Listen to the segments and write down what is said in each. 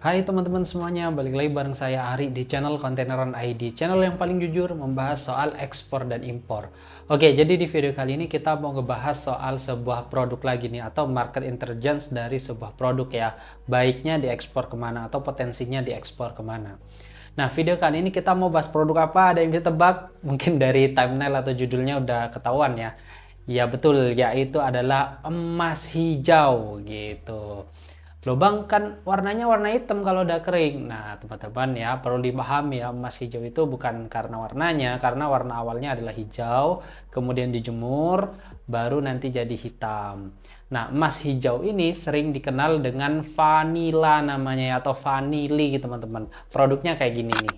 Hai teman-teman semuanya, balik lagi bareng saya Ari di channel Kontaineran ID, channel yang paling jujur membahas soal ekspor dan impor. Oke, jadi di video kali ini kita mau ngebahas soal sebuah produk lagi nih, atau market intelligence dari sebuah produk ya, baiknya diekspor kemana atau potensinya diekspor kemana. Nah, video kali ini kita mau bahas produk apa, ada yang bisa tebak? Mungkin dari thumbnail atau judulnya udah ketahuan ya. Ya betul, yaitu adalah emas hijau gitu. Lubang kan warnanya warna hitam kalau udah kering. Nah, teman-teman ya perlu dipahami ya, emas hijau itu bukan karena warnanya, karena warna awalnya adalah hijau, kemudian dijemur, baru nanti jadi hitam. Nah, emas hijau ini sering dikenal dengan vanila namanya ya, atau vanili teman-teman. Produknya kayak gini nih.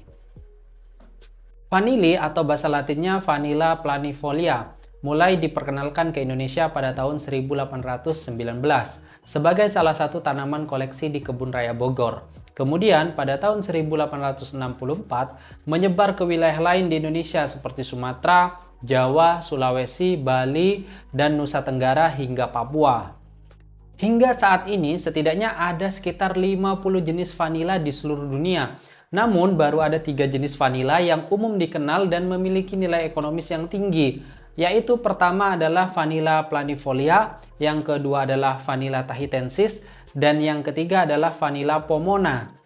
Vanili atau bahasa latinnya Vanilla planifolia mulai diperkenalkan ke Indonesia pada tahun 1819 sebagai salah satu tanaman koleksi di Kebun Raya Bogor. Kemudian pada tahun 1864 menyebar ke wilayah lain di Indonesia seperti Sumatera, Jawa, Sulawesi, Bali, dan Nusa Tenggara hingga Papua. Hingga saat ini setidaknya ada sekitar 50 jenis vanila di seluruh dunia. Namun baru ada 3 jenis vanila yang umum dikenal dan memiliki nilai ekonomis yang tinggi, yaitu pertama adalah Vanilla planifolia, yang kedua adalah Vanilla tahitensis, dan yang ketiga adalah Vanilla pomona.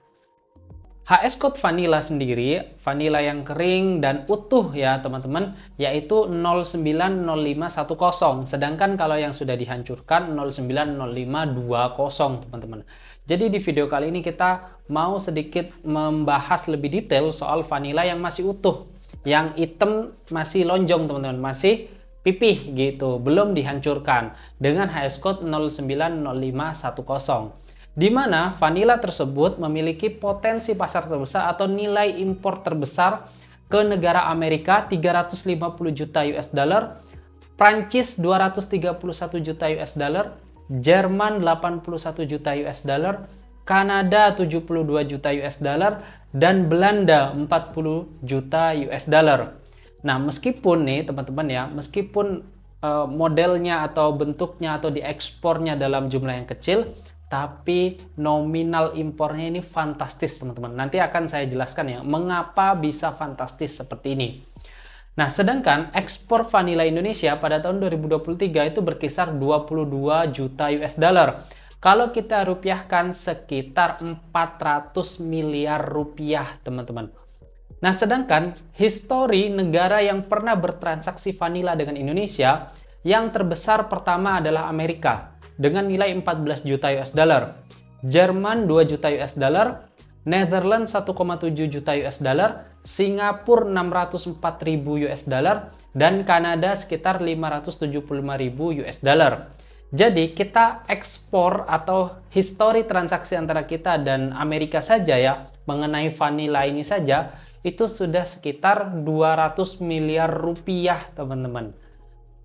HS code vanila sendiri, vanila yang kering dan utuh ya teman-teman, yaitu 090510. Sedangkan kalau yang sudah dihancurkan 090520 teman-teman. Jadi di video kali ini kita mau sedikit membahas lebih detail soal vanila yang masih utuh. Yang hitam masih lonjong teman-teman, masih pipih gitu, belum dihancurkan dengan HS code 090510. Di mana vanila tersebut memiliki potensi pasar terbesar atau nilai impor terbesar ke negara Amerika 350 juta US dollar, Prancis 231 juta US dollar, Jerman 81 juta US dollar, Kanada 72 juta US dollar, dan Belanda 40 juta US dollar. Nah, meskipun nih teman-teman ya, meskipun modelnya atau bentuknya atau diekspornya dalam jumlah yang kecil, tapi nominal impornya ini fantastis teman-teman. Nanti akan saya jelaskan ya, mengapa bisa fantastis seperti ini. Nah, sedangkan ekspor vanila Indonesia pada tahun 2023 itu berkisar 22 juta US dollar. Kalau kita rupiahkan sekitar 400 miliar rupiah teman-teman. Nah, sedangkan histori negara yang pernah bertransaksi vanila dengan Indonesia, yang terbesar pertama adalah Amerika dengan nilai 14 juta US dollar, Jerman 2 juta US dollar, Netherlands 1,7 juta US dollar, Singapura 604 ribu US dollar, dan Kanada sekitar 575 ribu US dollar. Jadi kita ekspor atau histori transaksi antara kita dan Amerika saja ya, mengenai vanila ini saja, itu sudah sekitar 200 miliar rupiah teman-teman.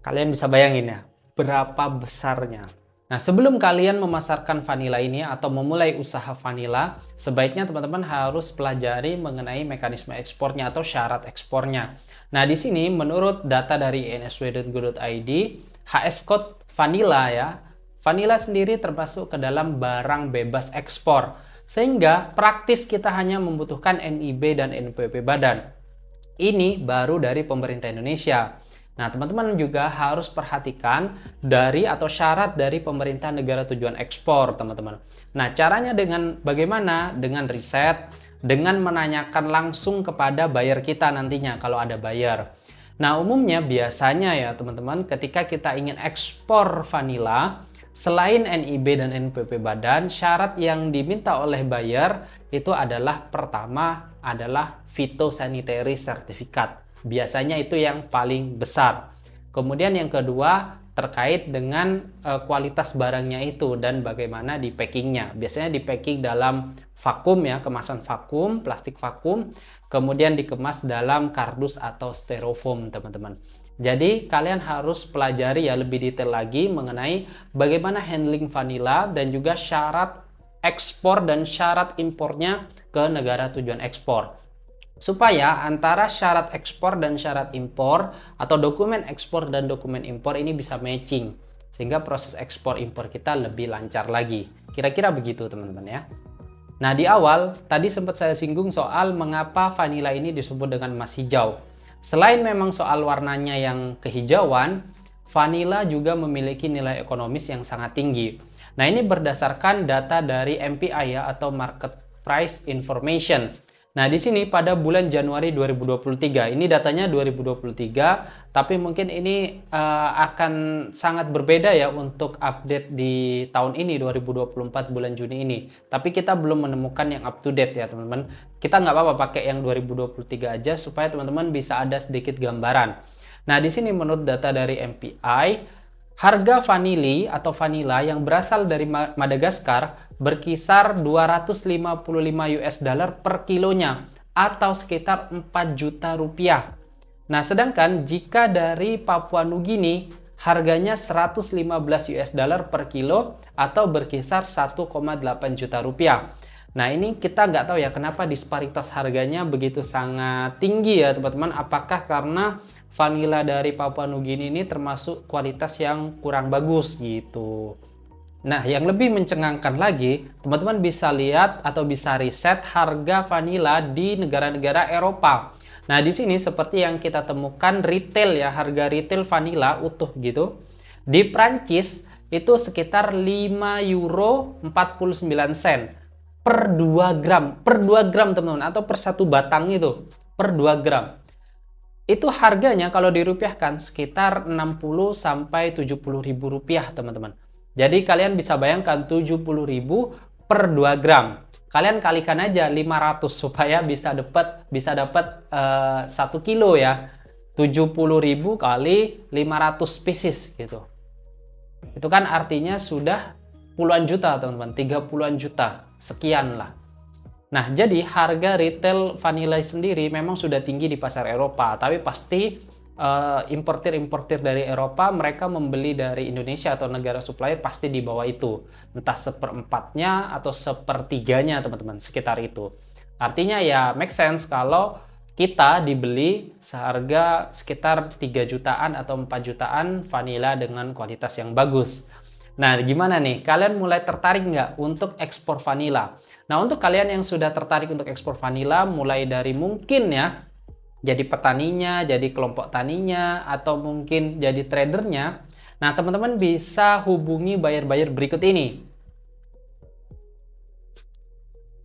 Kalian bisa bayangin ya, berapa besarnya. Nah, sebelum kalian memasarkan vanila ini atau memulai usaha vanila, sebaiknya teman-teman harus pelajari mengenai mekanisme ekspornya atau syarat ekspornya. Nah, di sini menurut data dari nsw.go.id, HS code vanila ya, vanila sendiri termasuk ke dalam barang bebas ekspor. Sehingga praktis kita hanya membutuhkan NIB dan NPWP badan. Ini baru dari pemerintah Indonesia. Nah, teman-teman juga harus perhatikan dari atau syarat dari pemerintah negara tujuan ekspor, teman-teman. Nah, caranya dengan bagaimana? Dengan riset, dengan menanyakan langsung kepada buyer kita nantinya kalau ada buyer. Nah, umumnya biasanya ya, teman-teman, ketika kita ingin ekspor vanila, selain NIB dan NPWP badan, syarat yang diminta oleh buyer itu adalah pertama adalah phytosanitary certificate. Biasanya itu yang paling besar. Kemudian yang kedua terkait dengan kualitas barangnya itu dan bagaimana di packingnya. Biasanya di packing dalam vakum ya, kemasan vakum, plastik vakum, kemudian dikemas dalam kardus atau styrofoam teman-teman. Jadi kalian harus pelajari ya lebih detail lagi mengenai bagaimana handling vanila dan juga syarat ekspor dan syarat impornya ke negara tujuan ekspor. Supaya antara syarat ekspor dan syarat impor atau dokumen ekspor dan dokumen impor ini bisa matching. Sehingga proses ekspor impor kita lebih lancar lagi. Kira-kira begitu teman-teman ya. Nah, di awal tadi sempat saya singgung soal mengapa vanila ini disebut dengan emas hijau. Selain memang soal warnanya yang kehijauan, vanila juga memiliki nilai ekonomis yang sangat tinggi. Nah, ini berdasarkan data dari MPI ya, atau Market Price Information. Nah, di sini pada bulan Januari 2023, ini datanya 2023, tapi mungkin ini akan sangat berbeda ya untuk update di tahun ini 2024 bulan Juni ini. Tapi kita belum menemukan yang up to date ya teman-teman. Kita nggak apa-apa pakai yang 2023 aja supaya teman-teman bisa ada sedikit gambaran. Nah, di sini menurut data dari MPI, harga vanili atau vanila yang berasal dari Madagaskar berkisar 255 US dollar per kilonya atau sekitar 4 juta rupiah. Nah, sedangkan jika dari Papua Nugini harganya 115 US dollar per kilo atau berkisar 1,8 juta rupiah. Nah, ini kita nggak tahu ya kenapa disparitas harganya begitu sangat tinggi ya teman-teman. Apakah karena vanila dari Papua Nugini ini termasuk kualitas yang kurang bagus gitu. Nah, yang lebih mencengangkan lagi, teman-teman bisa lihat atau bisa riset harga vanila di negara-negara Eropa. Nah, di sini seperti yang kita temukan retail ya, harga retail vanila utuh gitu. Di Prancis itu sekitar 5 euro 49 sen per 2 gram. Per 2 gram teman-teman, atau per 1 batang itu, per 2 gram. Itu harganya kalau dirupiahkan sekitar 60 sampai 70 ribu rupiah teman-teman. Jadi kalian bisa bayangkan 70.000 per 2 gram. Kalian kalikan aja 500 supaya bisa dapat 1 kilo ya. 70.000 kali 500 pieces gitu. Itu kan artinya sudah puluhan juta teman-teman, 30-an juta, sekian lah. Nah, jadi harga retail vanila sendiri memang sudah tinggi di pasar Eropa, tapi pasti importir-importir dari Eropa mereka membeli dari Indonesia atau negara supplier pasti di bawah itu, entah seperempatnya atau sepertiganya teman-teman, sekitar itu. Artinya ya make sense kalau kita dibeli seharga sekitar 3 jutaan atau 4 jutaan vanila dengan kualitas yang bagus. Nah, gimana nih? Kalian mulai tertarik nggak untuk ekspor vanila? Nah, untuk kalian yang sudah tertarik untuk ekspor vanila, mulai dari mungkin ya jadi petaninya, jadi kelompok taninya, atau mungkin jadi tradernya. Nah, teman-teman bisa hubungi buyer-buyer berikut ini.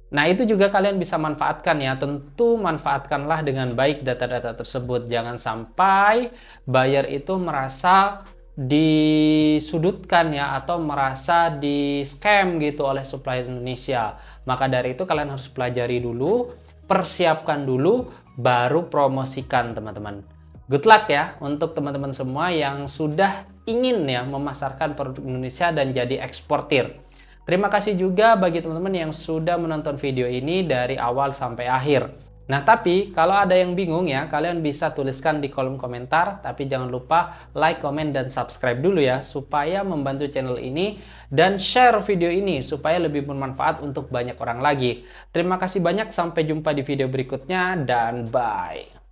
Nah, itu juga kalian bisa manfaatkan ya. Tentu manfaatkanlah dengan baik data-data tersebut. Jangan sampai buyer itu merasa disudutkan ya, atau merasa di scam gitu oleh supplier Indonesia. Maka dari itu kalian harus pelajari dulu, persiapkan dulu, baru promosikan teman-teman. Good luck ya untuk teman-teman semua yang sudah ingin ya memasarkan produk Indonesia dan jadi eksportir. Terima kasih juga bagi teman-teman yang sudah menonton video ini dari awal sampai akhir. Nah, tapi kalau ada yang bingung ya, kalian bisa tuliskan di kolom komentar. Tapi jangan lupa like, komen, dan subscribe dulu ya, supaya membantu channel ini, dan share video ini supaya lebih bermanfaat untuk banyak orang lagi. Terima kasih banyak, sampai jumpa di video berikutnya, dan bye.